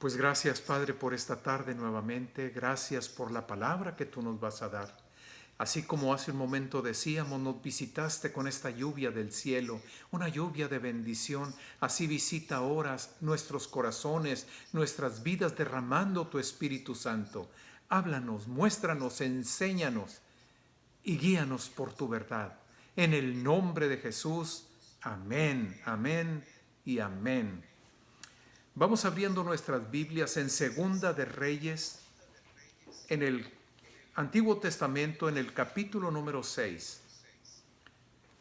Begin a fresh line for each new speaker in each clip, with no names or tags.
Pues gracias, Padre, por esta tarde nuevamente. Gracias por la palabra que tú nos vas a dar. Así como hace un momento decíamos, nos visitaste con esta lluvia del cielo, una lluvia de bendición. Así visita ahora nuestros corazones, nuestras vidas, derramando tu Espíritu Santo. Háblanos, muéstranos, enséñanos y guíanos por tu verdad. En el nombre de Jesús, amén, amén y amén. Vamos abriendo nuestras Biblias en Segunda de Reyes, en el Antiguo Testamento, en el capítulo número 6.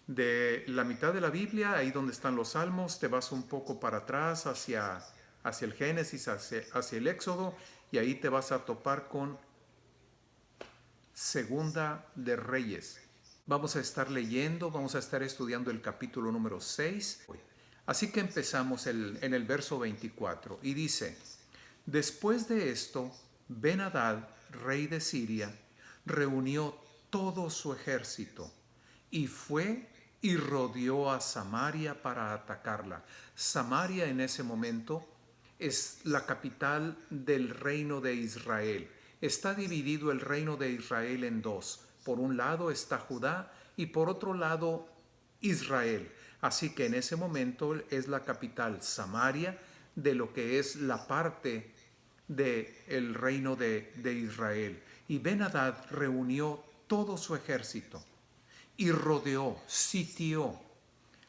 De la mitad de la Biblia, ahí donde están los Salmos, te vas un poco para atrás hacia el Génesis, hacia el Éxodo, y ahí te vas a topar con Segunda de Reyes. Vamos a estar leyendo, vamos a estar estudiando el capítulo número 6. Así que empezamos en el verso 24 y dice: Después de esto, Ben-Hadad, rey de Siria, reunió todo su ejército y fue y rodeó a Samaria para atacarla. Samaria en ese momento es la capital del reino de Israel. Está dividido el reino de Israel en dos. Por un lado está Judá y por otro lado Israel. Así que en ese momento es la capital Samaria de lo que es la parte del reino de Israel. Y Ben-Hadad reunió todo su ejército y rodeó, sitió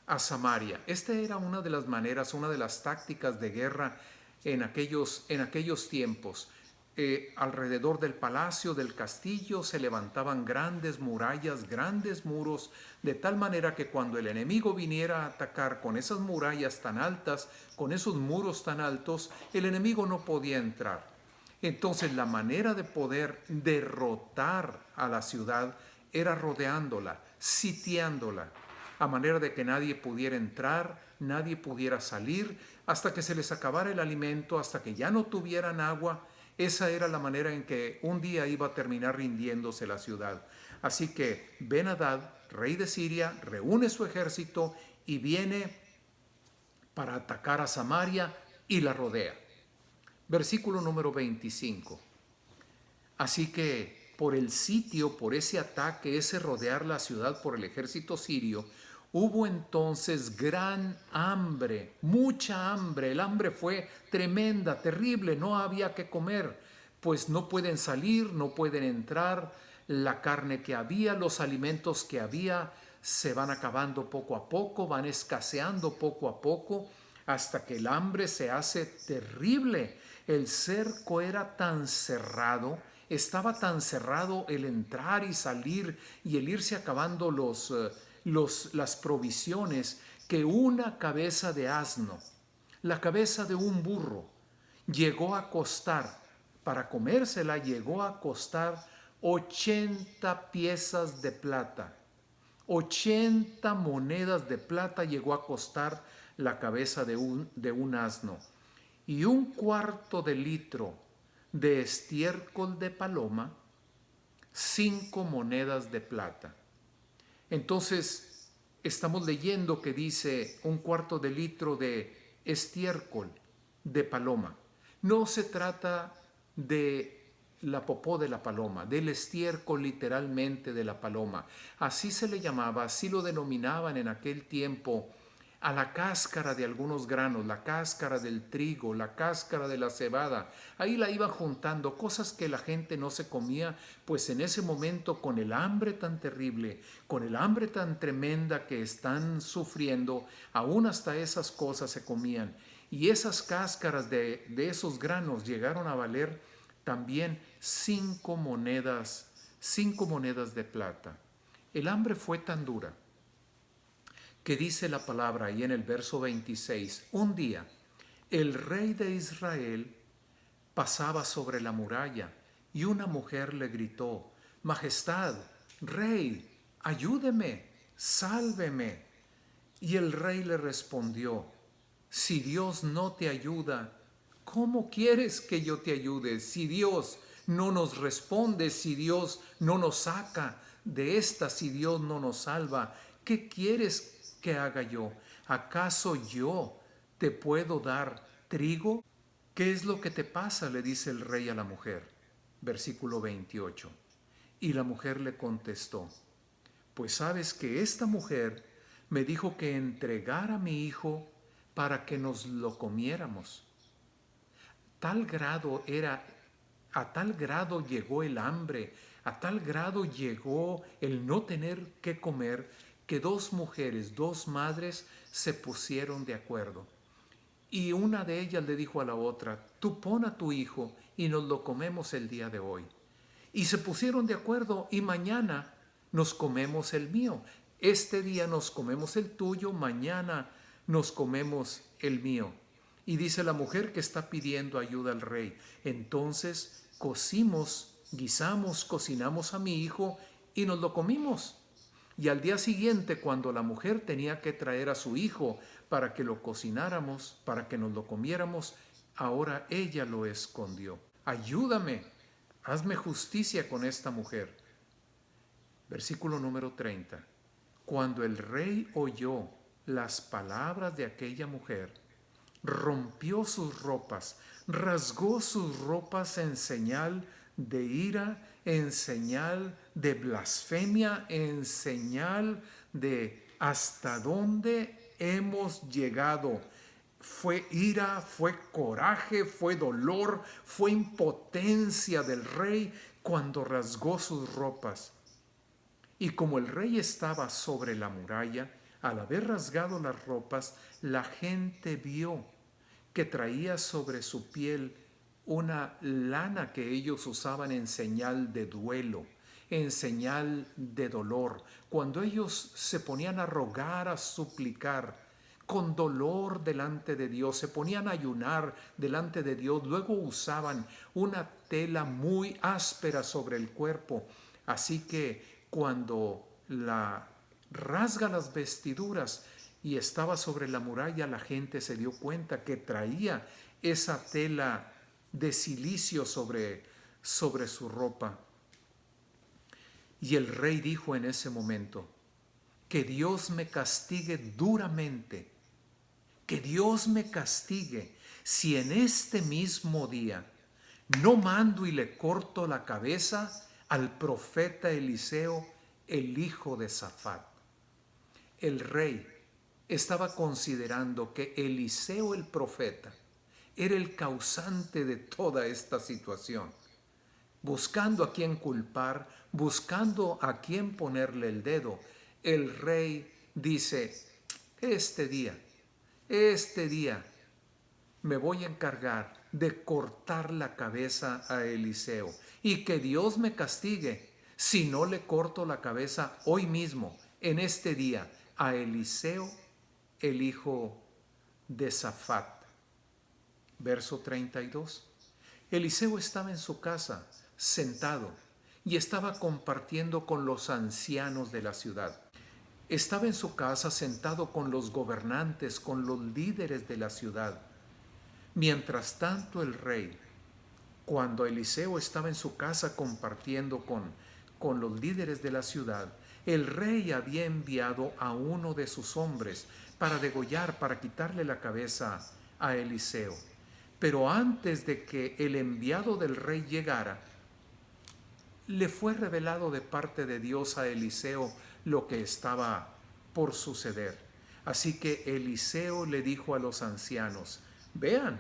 a Samaria. Esta era una de las maneras, una de las tácticas de guerra en aquellos tiempos. Alrededor del palacio, del castillo, se levantaban grandes murallas, grandes muros, de tal manera que cuando el enemigo viniera a atacar con esas murallas tan altas, con esos muros tan altos, el enemigo no podía entrar. Entonces la manera de poder derrotar a la ciudad era rodeándola, sitiándola, a manera de que nadie pudiera entrar, nadie pudiera salir, hasta que se les acabara el alimento, hasta que ya no tuvieran agua. Esa era la manera en que un día iba a terminar rindiéndose la ciudad. Así que Ben-Hadad, rey de Siria, reúne su ejército y viene para atacar a Samaria y la rodea. Versículo número 25. Así que por el sitio, por ese ataque, ese rodear la ciudad por el ejército sirio, hubo entonces gran hambre, mucha hambre. El hambre fue tremenda, terrible, no había que comer, pues no pueden salir, no pueden entrar. La carne que había, los alimentos que había, se van acabando poco a poco, van escaseando poco a poco, hasta que el hambre se hace terrible. El cerco era tan cerrado, estaba tan cerrado el entrar y salir y el irse acabando las provisiones, que una cabeza de asno, la cabeza de un burro, llegó a costar, para comérsela llegó a costar 80 piezas de plata. 80 monedas de plata llegó a costar la cabeza de un asno. Y un cuarto de litro de estiércol de paloma, 5 monedas de plata. Entonces, estamos leyendo que dice un cuarto de litro de estiércol de paloma. No se trata de la popó de la paloma, del estiércol literalmente de la paloma. Así se le llamaba, así lo denominaban en aquel tiempo a la cáscara de algunos granos, la cáscara del trigo, la cáscara de la cebada. Ahí la iban juntando, cosas que la gente no se comía, pues en ese momento, con el hambre tan terrible, con el hambre tan tremenda que están sufriendo, aún hasta esas cosas se comían. Y esas cáscaras de esos granos llegaron a valer también 5 monedas de plata. El hambre fue tan dura que dice la palabra ahí en el verso 26, un día el rey de Israel pasaba sobre la muralla y una mujer le gritó: Majestad, rey, ayúdeme, sálveme. Y el rey le respondió: si Dios no te ayuda, ¿cómo quieres que yo te ayude? Si Dios no nos responde, si Dios no nos saca de esta, si Dios no nos salva, ¿qué quieres que haga yo? ¿Acaso yo te puedo dar trigo? ¿Qué es lo que te pasa?, le dice el rey a la mujer. Versículo 28. Y la mujer le contestó: pues sabes que esta mujer me dijo que entregara a mi hijo para que nos lo comiéramos. Tal grado era, a tal grado llegó el hambre, a tal grado llegó el no tener que comer, que dos mujeres, dos madres, se pusieron de acuerdo. Y una de ellas le dijo a la otra: tú pon a tu hijo y nos lo comemos el día de hoy. Y se pusieron de acuerdo, y mañana nos comemos el mío. Este día nos comemos el tuyo, mañana nos comemos el mío. Y dice la mujer que está pidiendo ayuda al rey: entonces guisamos, cocinamos a mi hijo y nos lo comimos. Y al día siguiente, cuando la mujer tenía que traer a su hijo para que lo cocináramos, para que nos lo comiéramos, ahora ella lo escondió. Ayúdame, hazme justicia con esta mujer. Versículo número 30. Cuando el rey oyó las palabras de aquella mujer, rompió sus ropas, rasgó sus ropas en señal de ira, en señal de blasfemia, en señal de hasta dónde hemos llegado. Fue ira, fue coraje, fue dolor, fue impotencia del rey cuando rasgó sus ropas. Y como el rey estaba sobre la muralla, al haber rasgado las ropas, la gente vio que traía sobre su piel una lana que ellos usaban en señal de duelo, en señal de dolor. Cuando ellos se ponían a rogar, a suplicar, con dolor delante de Dios, se ponían a ayunar delante de Dios, luego usaban una tela muy áspera sobre el cuerpo. Así que cuando la rasga las vestiduras y estaba sobre la muralla, la gente se dio cuenta que traía esa tela de cilicio sobre su ropa. Y el rey dijo en ese momento: que Dios me castigue duramente, que Dios me castigue si en este mismo día no mando y le corto la cabeza al profeta Eliseo, el hijo de Safat. El rey estaba considerando que Eliseo el profeta era el causante de toda esta situación, buscando a quién culpar, buscando a quién ponerle el dedo. El rey dice: este día me voy a encargar de cortar la cabeza a Eliseo, y que Dios me castigue si no le corto la cabeza hoy mismo, en este día, a Eliseo, el hijo de Safat. Verso 32. Eliseo estaba en su casa, sentado, y estaba compartiendo con los ancianos de la ciudad. Estaba en su casa sentado con los gobernantes, con los líderes de la ciudad. Mientras tanto el rey, cuando Eliseo estaba en su casa compartiendo con los líderes de la ciudad, el rey había enviado a uno de sus hombres para degollar, para quitarle la cabeza a Eliseo. Pero antes de que el enviado del rey llegara, le fue revelado de parte de Dios a Eliseo lo que estaba por suceder. Así que Eliseo le dijo a los ancianos: vean,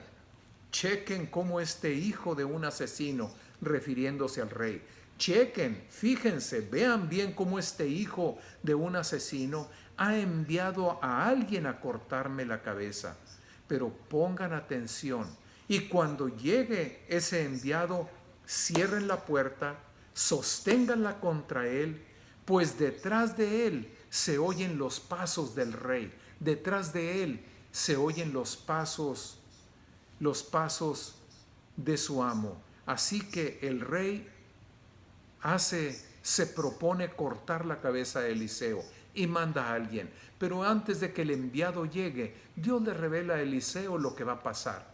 chequen cómo este hijo de un asesino, refiriéndose al rey, chequen, fíjense, vean bien cómo este hijo de un asesino ha enviado a alguien a cortarme la cabeza. Pero pongan atención, y cuando llegue ese enviado, cierren la puerta, sosténganla contra él, pues detrás de él se oyen los pasos del rey, detrás de él se oyen los pasos de su amo. Así que el rey se propone cortar la cabeza a Eliseo y manda a alguien. Pero antes de que el enviado llegue, Dios le revela a Eliseo lo que va a pasar,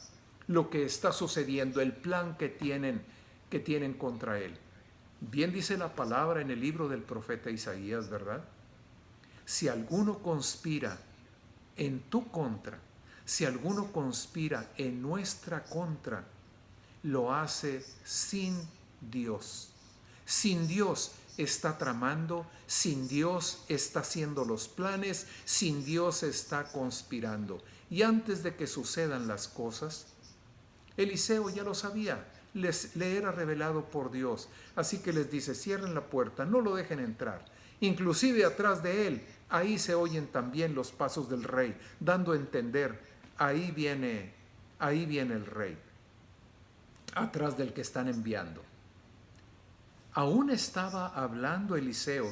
lo que está sucediendo, el plan que tienen contra él. Bien dice la palabra en el libro del profeta Isaías, ¿verdad? Si alguno conspira en tu contra, si alguno conspira en nuestra contra, lo hace sin Dios. Sin Dios está tramando, sin Dios está haciendo los planes, sin Dios está conspirando. Y antes de que sucedan las cosas, Eliseo ya lo sabía, le era revelado por Dios. Así que les dice, cierren la puerta, no lo dejen entrar. Inclusive atrás de él, ahí se oyen también los pasos del rey, dando a entender, ahí viene el rey, atrás del que están enviando. Aún estaba hablando Eliseo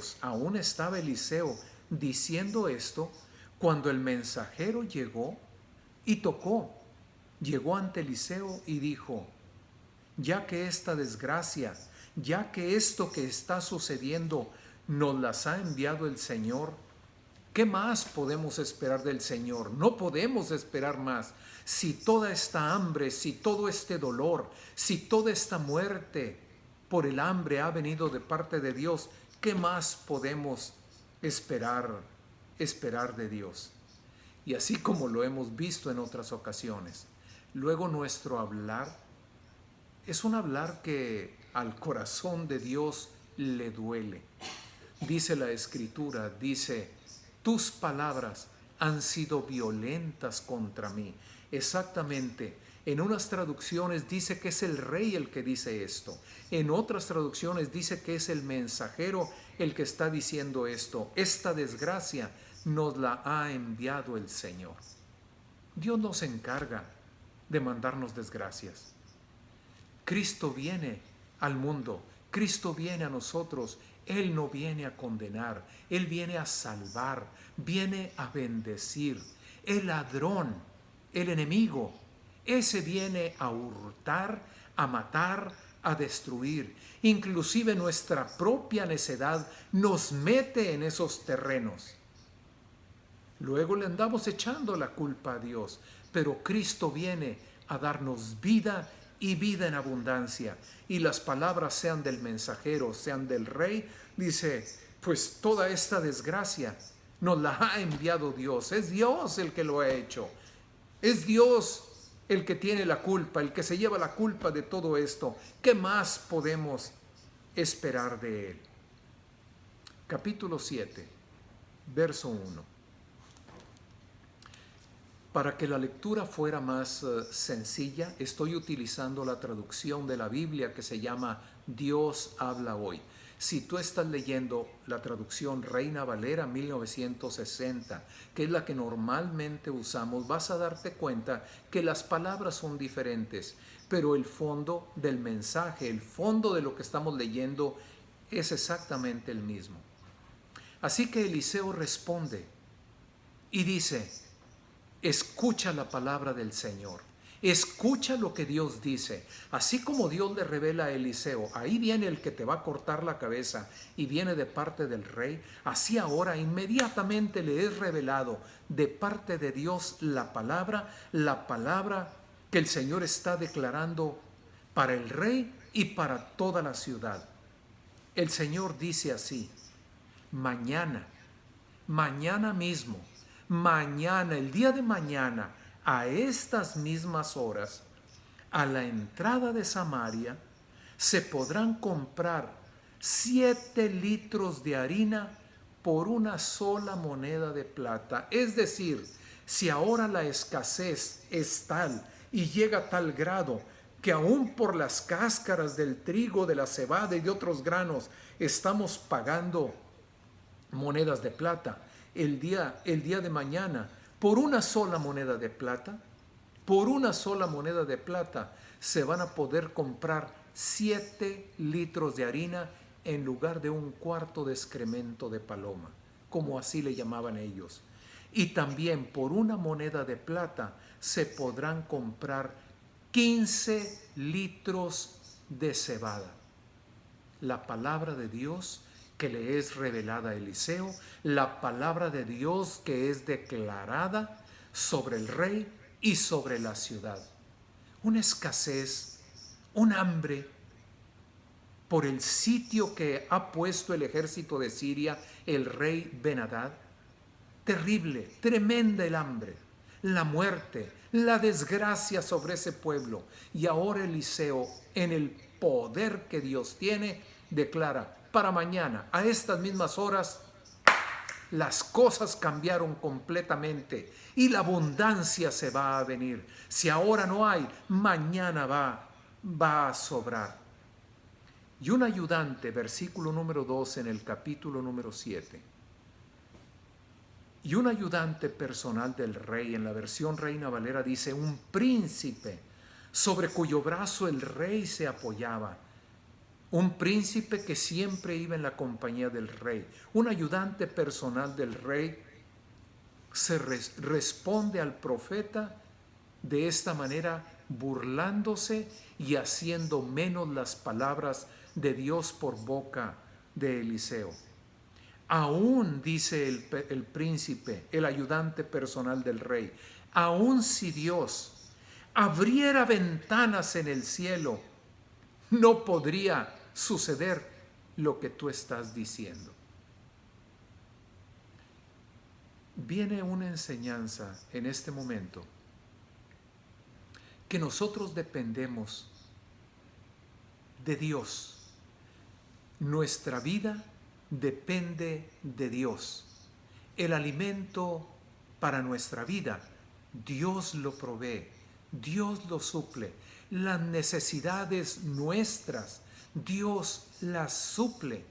diciendo esto, cuando el mensajero llegó y tocó. Llegó ante Eliseo y dijo, ya que esta desgracia, ya que esto que está sucediendo nos las ha enviado el Señor, ¿qué más podemos esperar del Señor? No podemos esperar más. Si toda esta hambre, si todo este dolor, si toda esta muerte por el hambre ha venido de parte de Dios, ¿qué más podemos esperar de Dios? Y así como lo hemos visto en otras ocasiones, luego nuestro hablar es un hablar que al corazón de Dios le duele. Dice la Escritura, dice, tus palabras han sido violentas contra mí. Exactamente, en unas traducciones dice que es el rey el que dice esto. En otras traducciones dice que es el mensajero el que está diciendo esto. Esta desgracia nos la ha enviado el Señor. Dios nos encarga de mandarnos desgracias. Cristo viene al mundo, Cristo viene a nosotros. Él no viene a condenar, Él viene a salvar, viene a bendecir. El ladrón, el enemigo, ese viene a hurtar, a matar, a destruir. Inclusive nuestra propia necedad nos mete en esos terrenos. Luego le andamos echando la culpa a Dios, pero Cristo viene a darnos vida y vida en abundancia. Y las palabras sean del mensajero, sean del rey, dice, pues toda esta desgracia nos la ha enviado Dios. Es Dios el que lo ha hecho. Es Dios el que tiene la culpa, el que se lleva la culpa de todo esto. ¿Qué más podemos esperar de Él? Capítulo 7, verso 1. Para que la lectura fuera más sencilla, estoy utilizando la traducción de la Biblia que se llama Dios habla hoy. Si tú estás leyendo la traducción Reina Valera 1960, que es la que normalmente usamos, vas a darte cuenta que las palabras son diferentes, pero el fondo del mensaje, el fondo de lo que estamos leyendo es exactamente el mismo. Así que Eliseo responde y dice, escucha la palabra del Señor. Escucha lo que Dios dice. Así como Dios le revela a Eliseo, ahí viene el que te va a cortar la cabeza y viene de parte del rey. Así ahora inmediatamente le es revelado de parte de Dios la palabra que el Señor está declarando para el rey y para toda la ciudad. El Señor dice así, mañana mismo, mañana, el día de mañana, a estas mismas horas, a la entrada de Samaria, se podrán comprar 7 litros de harina por una sola moneda de plata. Es decir, si ahora la escasez es tal y llega a tal grado que aún por las cáscaras del trigo, de la cebada y de otros granos estamos pagando monedas de plata, el día de mañana, por una sola moneda de plata, se van a poder comprar 7 litros de harina en lugar de un cuarto de excremento de paloma, como así le llamaban ellos. Y también por una moneda de plata se podrán comprar 15 litros de cebada. La palabra de Dios que le es revelada a Eliseo, la palabra de Dios que es declarada sobre el rey y sobre la ciudad. Una escasez, un hambre por el sitio que ha puesto el ejército de Siria, el rey Ben-Hadad. Terrible, tremenda el hambre. la muerte, la desgracia sobre ese pueblo. Y ahora Eliseo, en el poder que Dios tiene, declara, para mañana, a estas mismas horas, las cosas cambiaron completamente y la abundancia se va a venir. Si ahora no hay, mañana va a sobrar. Y un ayudante, versículo número 2 en el capítulo número 7. Y un ayudante personal del rey, en la versión Reina Valera dice, un príncipe sobre cuyo brazo el rey se apoyaba. Un príncipe que siempre iba en la compañía del rey. Un ayudante personal del rey se responde al profeta de esta manera, burlándose y haciendo menos las palabras de Dios por boca de Eliseo. Aún, dice el príncipe, el ayudante personal del rey, aún si Dios abriera ventanas en el cielo, no podría suceder lo que tú estás diciendo. Viene una enseñanza en este momento que nosotros dependemos de Dios. Nuestra vida depende de Dios. El alimento para nuestra vida, Dios lo provee, Dios lo suple. Las necesidades nuestras, Dios las suple.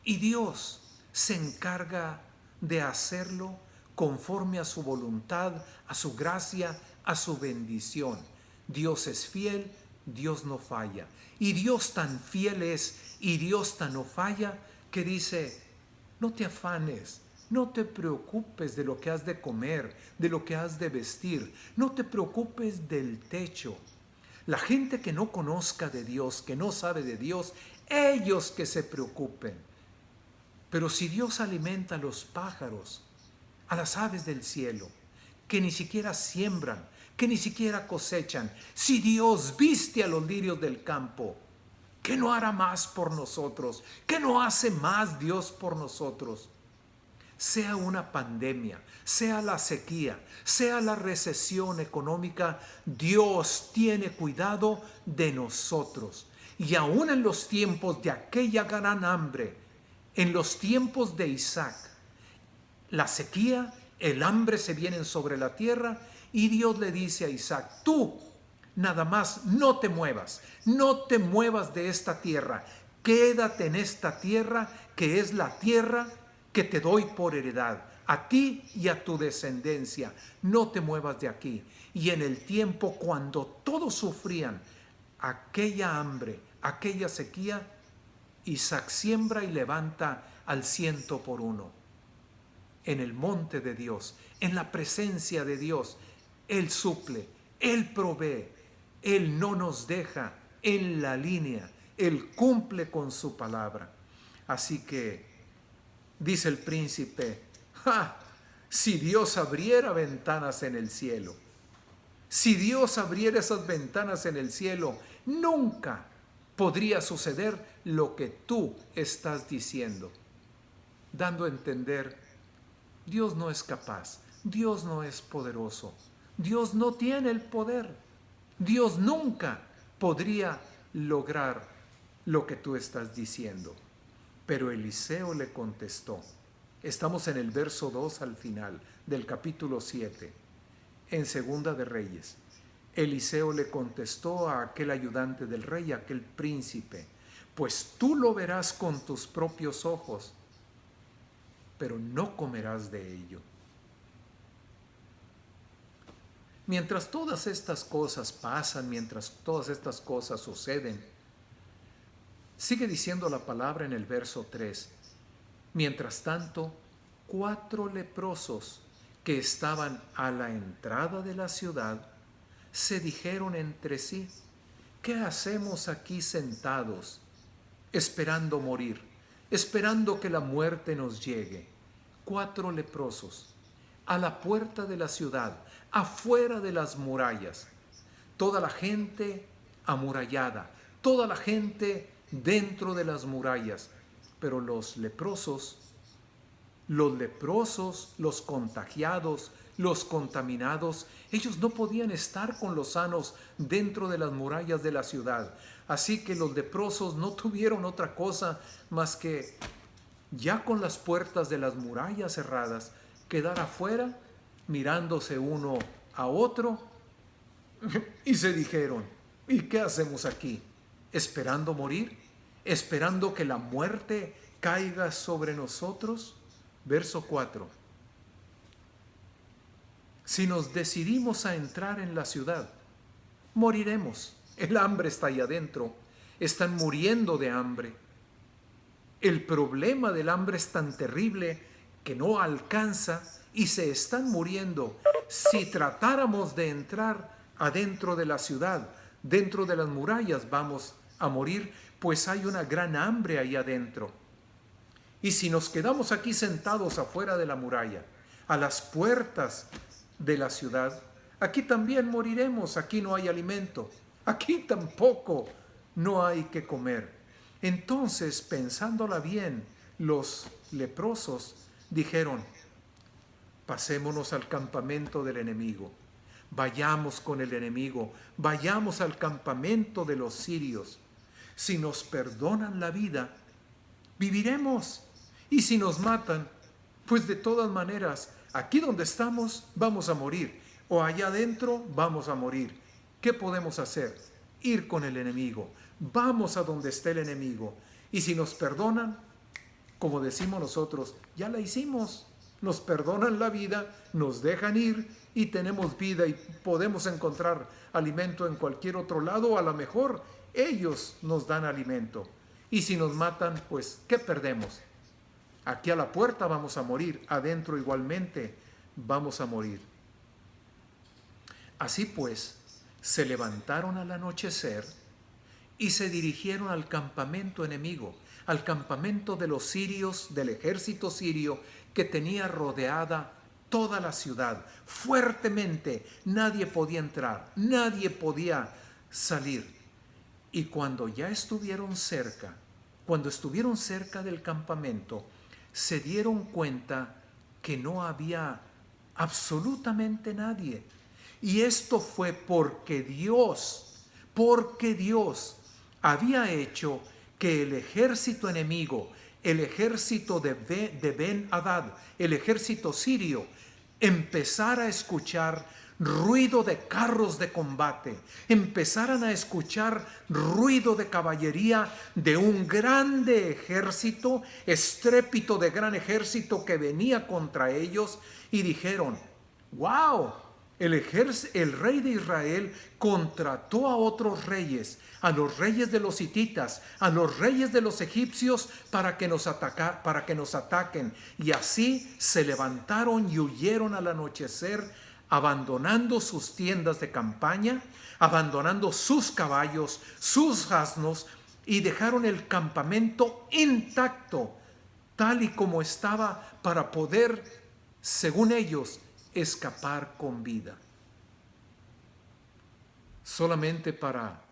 Y Dios se encarga de hacerlo conforme a su voluntad, a su gracia, a su bendición. Dios es fiel, Dios no falla. Y Dios tan fiel es y Dios tan no falla que dice, no te afanes, no te preocupes de lo que has de comer, de lo que has de vestir, no te preocupes del techo. La gente que no conozca de Dios, que no sabe de Dios, ellos que se preocupen. Pero si Dios alimenta a los pájaros, a las aves del cielo, que ni siquiera siembran, que ni siquiera cosechan, si Dios viste a los lirios del campo, ¿qué no hará más por nosotros? ¿Qué no hace más Dios por nosotros? Sea una pandemia, sea la sequía, sea la recesión económica, Dios tiene cuidado de nosotros. Y aún en los tiempos de aquella gran hambre, en los tiempos de Isaac, la sequía, el hambre se vienen sobre la tierra y Dios le dice a Isaac, tú nada más no te muevas de esta tierra, quédate en esta tierra que es la tierra que te doy por heredad, a ti y a tu descendencia, no te muevas de aquí. Y en el tiempo cuando todos sufrían aquella hambre, aquella sequía, Isaac siembra y levanta al 100 por 1. En el monte de Dios, en la presencia de Dios, Él suple, Él provee, Él no nos deja en la línea, Él cumple con su palabra. Así que, dice el príncipe, si Dios abriera ventanas en el cielo, si Dios abriera esas ventanas en el cielo, nunca podría suceder lo que tú estás diciendo, dando a entender, Dios no es capaz, Dios no es poderoso, Dios no tiene el poder, Dios nunca podría lograr lo que tú estás diciendo. Pero Eliseo le contestó, estamos en el verso 2 al final del capítulo 7, en Segunda de Reyes. Eliseo le contestó a aquel ayudante del rey, a aquel príncipe, pues tú lo verás con tus propios ojos, pero no comerás de ello. Mientras todas estas cosas pasan, mientras todas estas cosas suceden, sigue diciendo la palabra en el verso 3. Mientras tanto, 4 leprosos que estaban a la entrada de la ciudad se dijeron entre sí, ¿qué hacemos aquí sentados, esperando morir, esperando que la muerte nos llegue? 4 leprosos a la puerta de la ciudad, afuera de las murallas. Toda la gente amurallada, toda la gente dentro de las murallas, pero los leprosos, los contagiados, los contaminados, ellos no podían estar con los sanos dentro de las murallas de la ciudad. Así que los leprosos no tuvieron otra cosa más que, ya con las puertas de las murallas cerradas, quedar afuera mirándose uno a otro y se dijeron, ¿y qué hacemos aquí? ¿Esperando morir? ¿Esperando que la muerte caiga sobre nosotros? Verso 4. Si nos decidimos a entrar en la ciudad, moriremos. El hambre está ahí adentro. Están muriendo de hambre. El problema del hambre es tan terrible que no alcanza y se están muriendo. Si tratáramos de entrar adentro de la ciudad, dentro de las murallas, vamos a morir, pues hay una gran hambre ahí adentro. Y si nos quedamos aquí sentados afuera de la muralla, a las puertas de la ciudad, aquí también moriremos, aquí no hay alimento, aquí tampoco no hay que comer. Entonces, pensándola bien, los leprosos dijeron, pasémonos al campamento del enemigo, vayamos con el enemigo, vayamos al campamento de los sirios. Si nos perdonan la vida, viviremos. Y si nos matan, pues de todas maneras, aquí donde estamos vamos a morir, o allá adentro vamos a morir. ¿Qué podemos hacer? Ir con el enemigo. Vamos a donde esté el enemigo. Y si nos perdonan, como decimos nosotros, ya la hicimos. Nos perdonan la vida, nos dejan ir y tenemos vida y podemos encontrar alimento en cualquier otro lado, o a lo mejor ellos nos dan alimento. Y si nos matan, pues, ¿qué perdemos? Aquí a la puerta vamos a morir, adentro igualmente vamos a morir. Así pues, se levantaron al anochecer y se dirigieron al campamento enemigo, al campamento de los sirios, del ejército sirio que tenía rodeada toda la ciudad. Fuertemente, nadie podía entrar, nadie podía salir. Y cuando ya estuvieron cerca del campamento, se dieron cuenta que no había absolutamente nadie. Y esto fue porque Dios había hecho que el ejército enemigo, el ejército de Ben-Hadad, el ejército sirio, empezara a escuchar ruido de carros de combate, empezaran a escuchar ruido de caballería de un grande ejército, estrépito de gran ejército que venía contra ellos, y dijeron, ¡wow! El rey de Israel contrató a otros reyes, a los reyes de los hititas, a los reyes de los egipcios para que nos ataquen. Y así se levantaron y huyeron al anochecer, abandonando sus tiendas de campaña, abandonando sus caballos, sus asnos, y dejaron el campamento intacto, tal y como estaba, para poder, según ellos, escapar con vida. Solamente para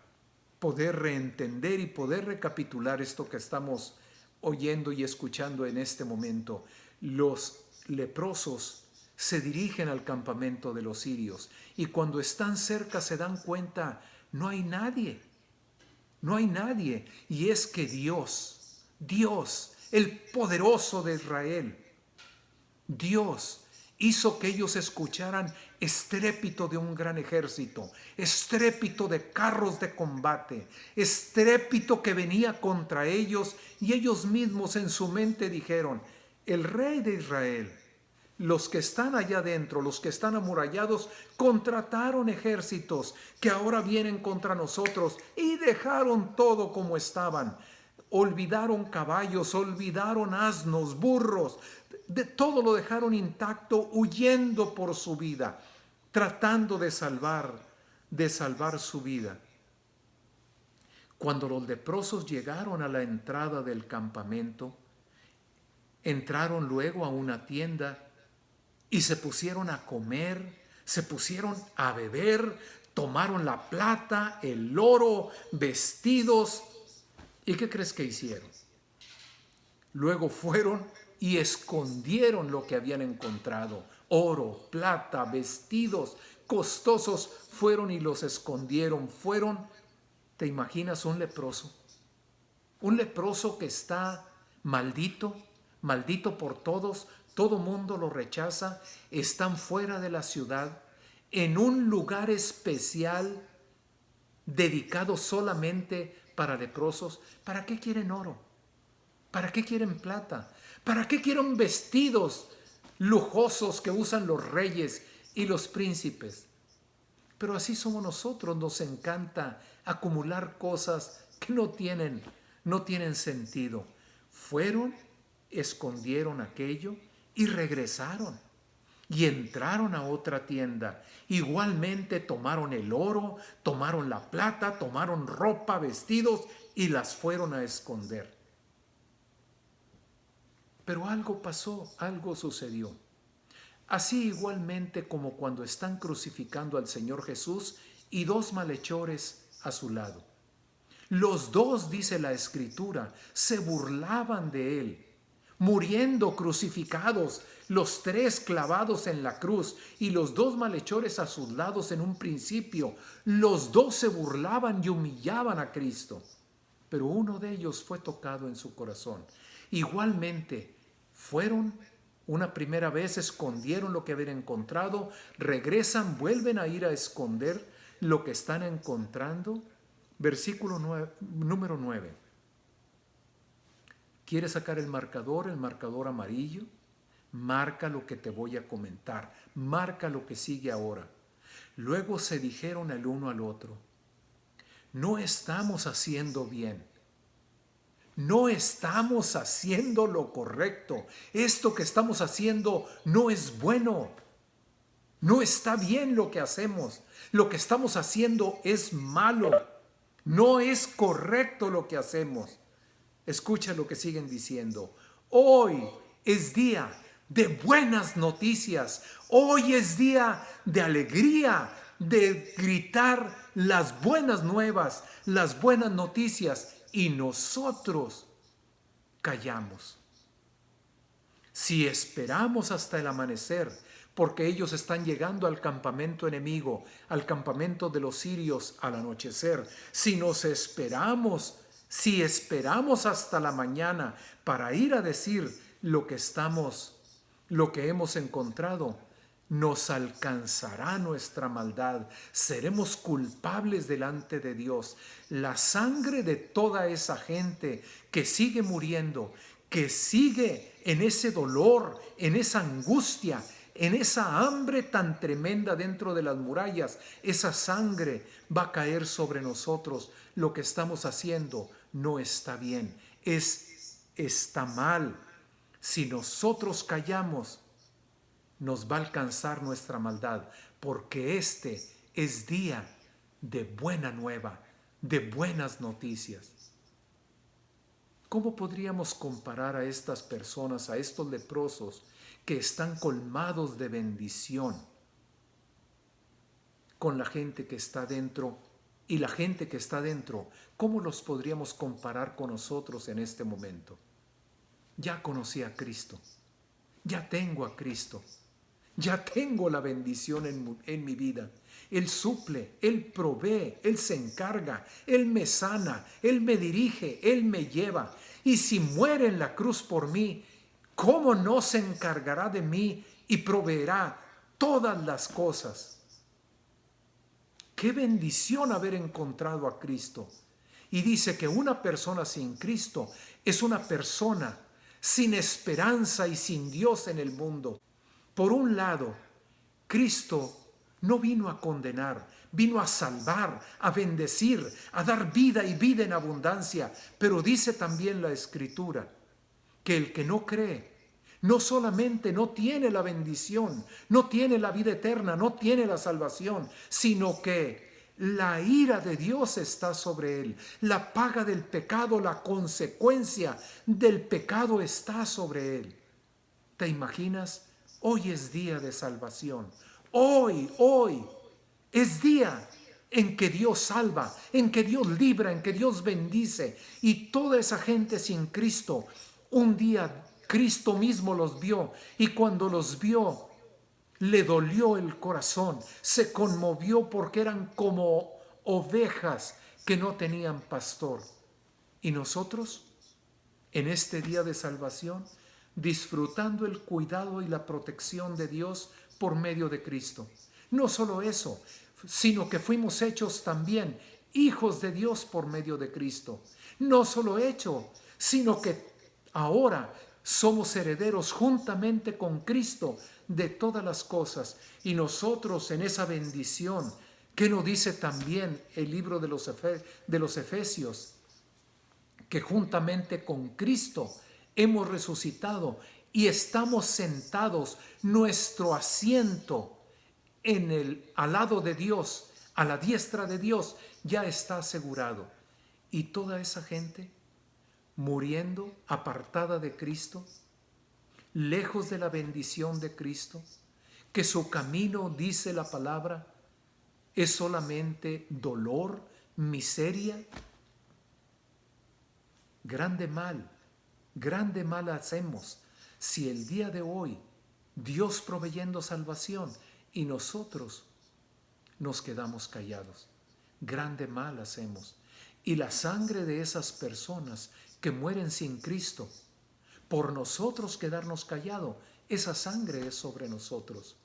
poder reentender y poder recapitular esto que estamos oyendo y escuchando en este momento, los leprosos se dirigen al campamento de los sirios y cuando están cerca se dan cuenta, no hay nadie, y es que Dios, el poderoso de Israel, Dios hizo que ellos escucharan estrépito de un gran ejército, estrépito de carros de combate, estrépito que venía contra ellos, y ellos mismos en su mente dijeron, el rey de Israel, los que están allá adentro, los que están amurallados, contrataron ejércitos que ahora vienen contra nosotros y dejaron todo como estaban. Olvidaron caballos, olvidaron asnos, burros, de todo lo dejaron intacto, huyendo por su vida, tratando de salvar su vida. Cuando los leprosos llegaron a la entrada del campamento, entraron luego a una tienda y se pusieron a comer, se pusieron a beber, tomaron la plata, el oro, vestidos. ¿Y qué crees que hicieron? Luego fueron y escondieron lo que habían encontrado, oro, plata, vestidos costosos, fueron y los escondieron. ¿Te imaginas un leproso? Un leproso que está maldito, maldito por todos, todo mundo lo rechaza, están fuera de la ciudad, en un lugar especial dedicado solamente para leprosos. ¿Para qué quieren oro? ¿Para qué quieren plata? ¿Para qué quieren vestidos lujosos que usan los reyes y los príncipes? Pero así somos nosotros, nos encanta acumular cosas que no tienen sentido. Fueron, escondieron aquello y regresaron. Y entraron a otra tienda. Igualmente tomaron el oro, tomaron la plata, tomaron ropa, vestidos y las fueron a esconder. Pero algo pasó, algo sucedió. Así igualmente como cuando están crucificando al Señor Jesús y dos malhechores a su lado. Los dos, dice la Escritura, se burlaban de él, muriendo crucificados, los tres clavados en la cruz y los dos malhechores a sus lados en un principio. Los dos se burlaban y humillaban a Cristo, pero uno de ellos fue tocado en su corazón. Igualmente, fueron una primera vez, escondieron lo que habían encontrado, regresan, vuelven a ir a esconder lo que están encontrando. Versículo número 9. ¿Quieres sacar el marcador amarillo? Marca lo que te voy a comentar, marca lo que sigue ahora. Luego se dijeron el uno al otro: no estamos haciendo bien, no estamos haciendo lo correcto, esto que estamos haciendo no es bueno, no está bien lo que hacemos, lo que estamos haciendo es malo, no es correcto lo que hacemos. Escucha lo que siguen diciendo: hoy es día de buenas noticias, hoy es día de alegría, de gritar las buenas nuevas, las buenas noticias, y nosotros callamos. Si esperamos hasta el amanecer, porque ellos están llegando al campamento enemigo, al campamento de los sirios al anochecer, si esperamos hasta la mañana para ir a decir lo que hemos encontrado, nos alcanzará nuestra maldad, seremos culpables delante de Dios. La sangre de toda esa gente que sigue muriendo, que sigue en ese dolor, en esa angustia, en esa hambre tan tremenda dentro de las murallas, esa sangre va a caer sobre nosotros. Lo que estamos haciendo no está bien, está mal. Si nosotros callamos, nos va a alcanzar nuestra maldad, porque este es día de buena nueva, de buenas noticias. ¿Cómo podríamos comparar a estas personas, a estos leprosos que están colmados de bendición, con la gente que está dentro? Y la gente que está dentro, ¿cómo los podríamos comparar con nosotros en este momento? Ya conocí a Cristo, ya tengo a Cristo, ya tengo la bendición en mi vida. Él suple, Él provee, Él se encarga, Él me sana, Él me dirige, Él me lleva. Y si muere en la cruz por mí, ¿cómo no se encargará de mí y proveerá todas las cosas? Qué bendición haber encontrado a Cristo. Y dice que una persona sin Cristo es una persona sin esperanza y sin Dios en el mundo. Por un lado, Cristo no vino a condenar, vino a salvar, a bendecir, a dar vida y vida en abundancia. Pero dice también la Escritura que el que no cree, no solamente no tiene la bendición, no tiene la vida eterna, no tiene la salvación, sino que la ira de Dios está sobre él. La paga del pecado, la consecuencia del pecado está sobre él. ¿Te imaginas? Hoy es día de salvación. Hoy es día en que Dios salva, en que Dios libra, en que Dios bendice. Y toda esa gente sin Cristo, un día Cristo mismo los vio. Y cuando los vio, Le dolió el corazón, se conmovió porque eran como ovejas que no tenían pastor. ¿Y nosotros? En este día de salvación, disfrutando el cuidado y la protección de Dios por medio de Cristo. No solo eso, sino que fuimos hechos también hijos de Dios por medio de Cristo. No solo hecho, sino que ahora somos herederos juntamente con Cristo de todas las cosas. Y nosotros en esa bendición, que nos dice también el libro de los Efesios, que juntamente con Cristo hemos resucitado y estamos sentados, nuestro asiento al lado de Dios, a la diestra de Dios, ya está asegurado. Y toda esa gente muriendo apartada de Cristo, lejos de la bendición de Cristo, que su camino, dice la palabra, es solamente dolor, miseria. Grande mal hacemos si el día de hoy Dios proveyendo salvación y nosotros nos quedamos callados. Grande mal hacemos. Y la sangre de esas personas que mueren sin Cristo, por nosotros quedarnos callados, esa sangre es sobre nosotros.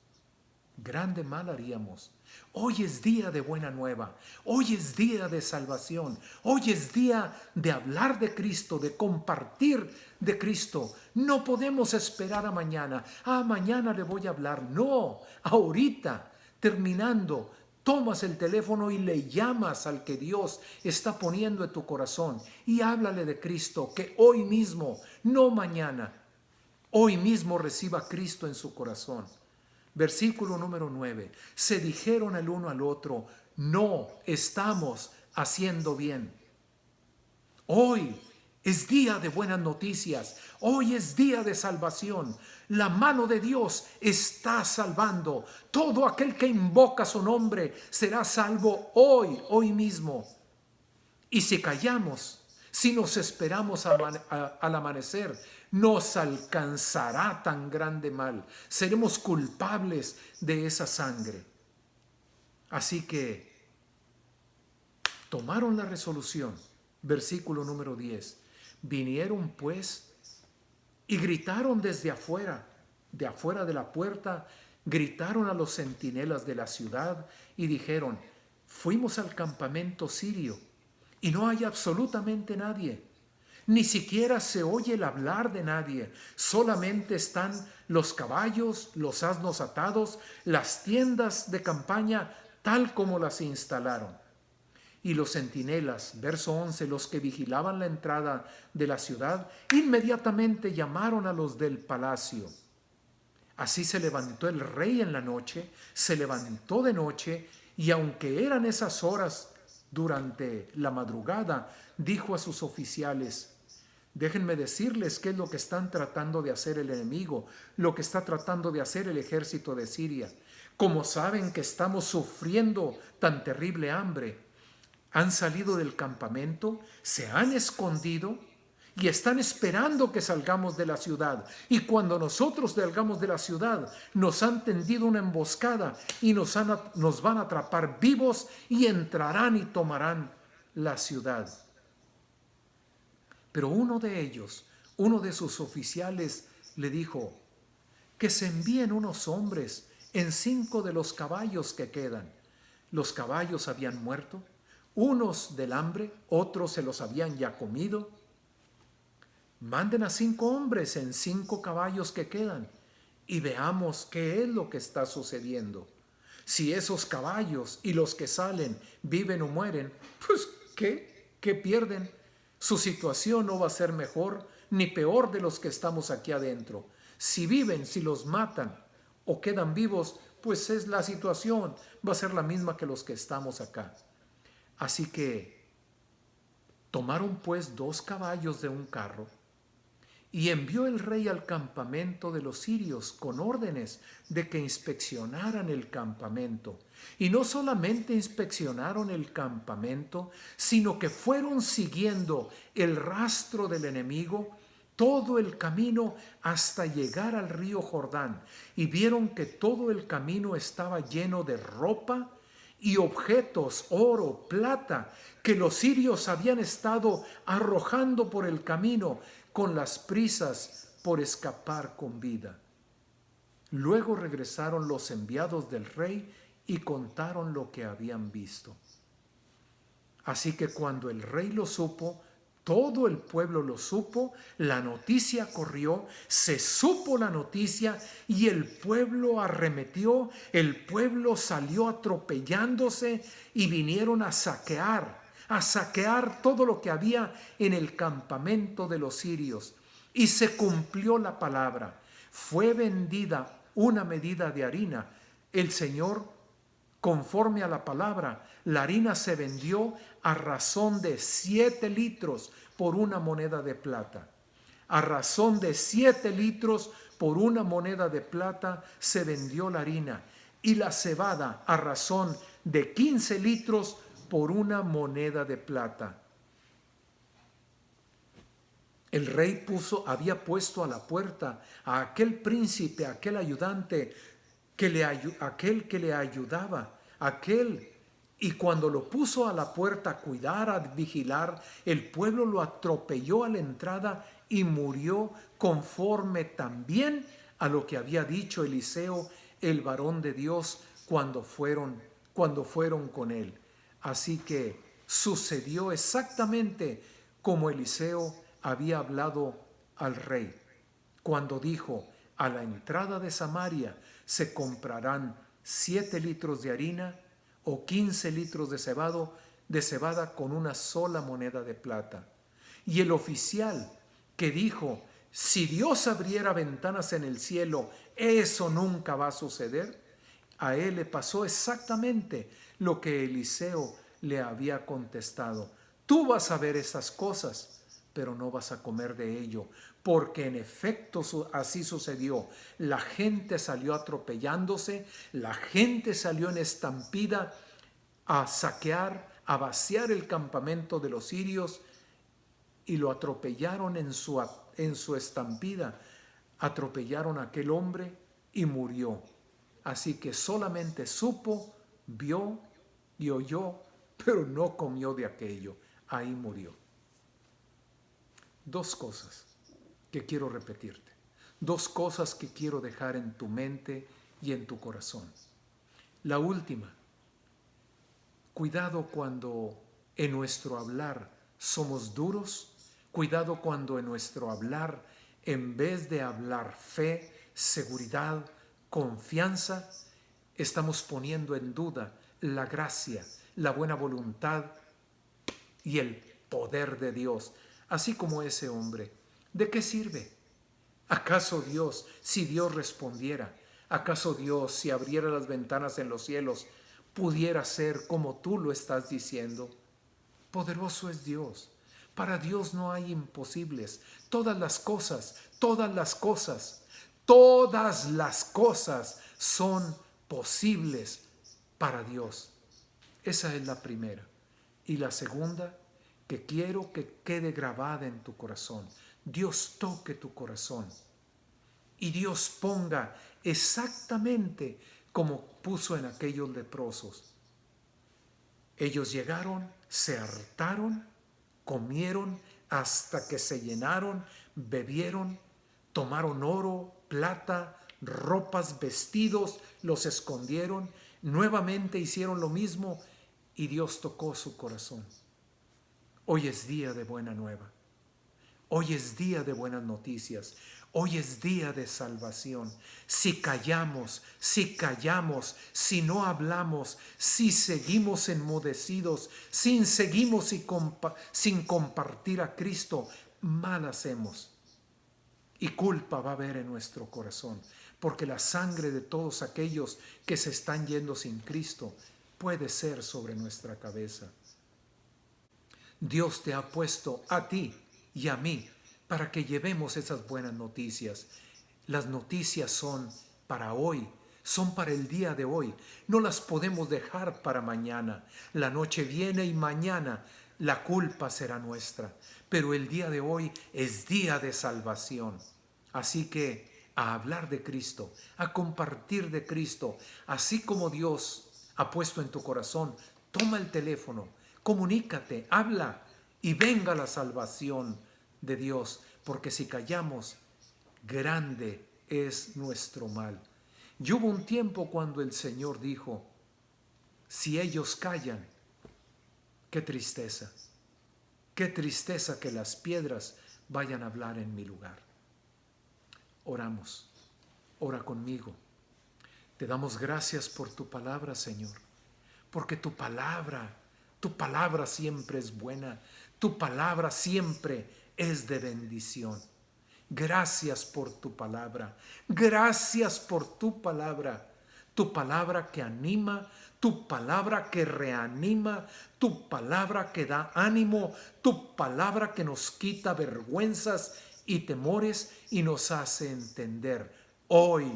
Grande mal haríamos. Hoy es día de buena nueva. Hoy es día de salvación. Hoy es día de hablar de Cristo, de compartir de Cristo. No podemos esperar a mañana. Mañana le voy a hablar. No, ahorita, terminando, tomas el teléfono y le llamas al que Dios está poniendo en tu corazón y háblale de Cristo, que hoy mismo, no mañana, hoy mismo reciba a Cristo en su corazón. Versículo número 9. Se dijeron el uno al otro, no estamos haciendo bien. Hoy es día de buenas noticias. Hoy es día de salvación. La mano de Dios está salvando. Todo aquel que invoca su nombre será salvo hoy mismo. Y si callamos, si nos esperamos al amanecer, nos alcanzará tan grande mal. Seremos culpables de esa sangre. Así que tomaron la resolución. Versículo número 10. Vinieron pues y gritaron desde afuera, de afuera de la puerta, gritaron a los centinelas de la ciudad y dijeron, fuimos al campamento sirio y no hay absolutamente nadie. Ni siquiera se oye el hablar de nadie. Solamente están los caballos, los asnos atados, las tiendas de campaña tal como las instalaron. Y los centinelas, verso 11, los que vigilaban la entrada de la ciudad, inmediatamente llamaron a los del palacio. Así se levantó el rey en la noche, se levantó de noche, y aunque eran esas horas durante la madrugada, dijo a sus oficiales, déjenme decirles qué es lo que están tratando de hacer el enemigo, lo que está tratando de hacer el ejército de Siria. Como saben que estamos sufriendo tan terrible hambre, han salido del campamento, se han escondido y están esperando que salgamos de la ciudad. Y cuando nosotros salgamos de la ciudad, nos han tendido una emboscada y nos van a atrapar vivos y entrarán y tomarán la ciudad. Pero uno de ellos, uno de sus oficiales, le dijo, que se envíen unos hombres en 5 de los caballos que quedan. Los caballos habían muerto, unos del hambre, otros se los habían ya comido. Manden a 5 hombres en 5 caballos que quedan y veamos qué es lo que está sucediendo. Si esos caballos y los que salen viven o mueren, pues ¿qué pierden? Su situación no va a ser mejor ni peor de los que estamos aquí adentro. Si viven, si los matan o quedan vivos, pues es la situación, va a ser la misma que los que estamos acá. Así que tomaron pues 2 caballos de un carro y envió el rey al campamento de los sirios con órdenes de que inspeccionaran el campamento. Y no solamente inspeccionaron el campamento, sino que fueron siguiendo el rastro del enemigo todo el camino hasta llegar al río Jordán, y vieron que todo el camino estaba lleno de ropa y objetos, oro, plata, que los sirios habían estado arrojando por el camino con las prisas por escapar con vida. Luego regresaron los enviados del rey y contaron lo que habían visto. Así que cuando el rey lo supo, todo el pueblo lo supo, la noticia corrió, se supo la noticia y el pueblo arremetió, el pueblo salió atropellándose y vinieron a saquear todo lo que había en el campamento de los sirios. Y se cumplió la palabra. Fue vendida una medida de harina. El Señor, conforme a la palabra, la harina se vendió a razón de 7 litros por una moneda de plata. A razón de 7 litros por una moneda de plata se vendió la harina, y la cebada a razón de 15 litros por una moneda de plata. El rey había puesto a la puerta a aquel príncipe, a aquel ayudante, aquel que le ayudaba, y cuando lo puso a la puerta a cuidar, a vigilar, el pueblo lo atropelló a la entrada y murió conforme también a lo que había dicho Eliseo, el varón de Dios, cuando fueron con él. Así que sucedió exactamente como Eliseo había hablado al rey, cuando dijo: a la entrada de Samaria se comprarán 7 litros de harina o 15 litros de cebada con una sola moneda de plata. Y el oficial que dijo: si Dios abriera ventanas en el cielo, eso nunca va a suceder, a él le pasó exactamente lo que Eliseo le había contestado: tú vas a ver esas cosas, pero no vas a comer de ello, porque en efecto así sucedió. La gente salió atropellándose, la gente salió en estampida a saquear, a vaciar el campamento de los sirios, y lo atropellaron en su estampida. Atropellaron a aquel hombre y murió. Así que solamente supo, vio y oyó, pero no comió de aquello. Ahí murió. 2 cosas que quiero repetirte. 2 cosas que quiero dejar en tu mente y en tu corazón. La última: cuidado cuando en nuestro hablar somos duros. Cuidado cuando en nuestro hablar, en vez de hablar fe, seguridad, confianza, estamos poniendo en duda la gracia, la buena voluntad y el poder de Dios. Así como ese hombre. ¿De qué sirve? ¿Acaso Dios, si Dios respondiera, acaso Dios, si abriera las ventanas en los cielos, pudiera ser como tú lo estás diciendo? Poderoso es Dios. Para Dios no hay imposibles. Todas las cosas son posibles para Dios. Esa es la primera. Y la segunda, que quiero que quede grabada en tu corazón: Dios toque tu corazón y Dios ponga exactamente como puso en aquellos leprosos. Ellos llegaron, se hartaron, comieron hasta que se llenaron, bebieron, tomaron oro, plata, ropas, vestidos, los escondieron, nuevamente hicieron lo mismo y Dios tocó su corazón. Hoy es día de buena nueva. Hoy es día de buenas noticias. Hoy es día de salvación. Si callamos, si no hablamos, si seguimos enmudecidos, sin compartir a Cristo, mal hacemos. Y culpa va a haber en nuestro corazón, porque la sangre de todos aquellos que se están yendo sin Cristo puede ser sobre nuestra cabeza. Dios te ha puesto a ti y a mí para que llevemos esas buenas noticias. Las noticias son para hoy, son para el día de hoy. No las podemos dejar para mañana. La noche viene y mañana la culpa será nuestra. Pero el día de hoy es día de salvación. Así que a hablar de Cristo, a compartir de Cristo, así como Dios ha puesto en tu corazón, toma el teléfono, comunícate, habla y venga la salvación de Dios, porque si callamos, grande es nuestro mal. Y hubo un tiempo cuando el Señor dijo, si ellos callan, qué tristeza que las piedras vayan a hablar en mi lugar. Oramos, ora conmigo. Te damos gracias por tu palabra, Señor, porque tu palabra siempre es buena, tu palabra siempre es de bendición. Gracias por tu palabra, gracias por tu palabra que anima, tu palabra que reanima, tu palabra que da ánimo, tu palabra que nos quita vergüenzas y temores y nos hace entender. Hoy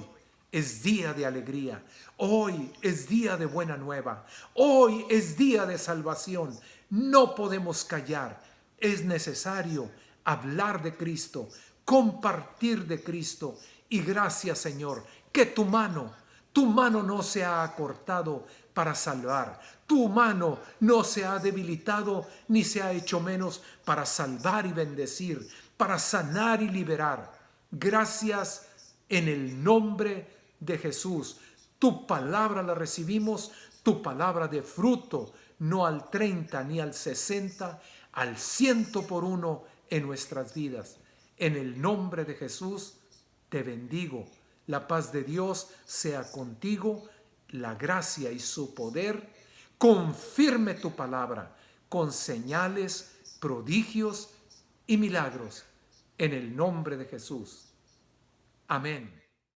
es día de alegría, hoy es día de buena nueva, hoy es día de salvación. No podemos callar, es necesario hablar de Cristo, compartir de Cristo. Y gracias, Señor, que tu mano no se ha acortado para salvar. Tu mano no se ha debilitado ni se ha hecho menos para salvar y bendecir, para sanar y liberar. Gracias en el nombre de Jesús. Tu palabra la recibimos, tu palabra de fruto, no al 30 ni al 60, al 100 por uno en nuestras vidas. En el nombre de Jesús te bendigo. La paz de Dios sea contigo, la gracia y su poder. Confirme tu palabra con señales, prodigios y milagros. En el nombre de Jesús. Amén.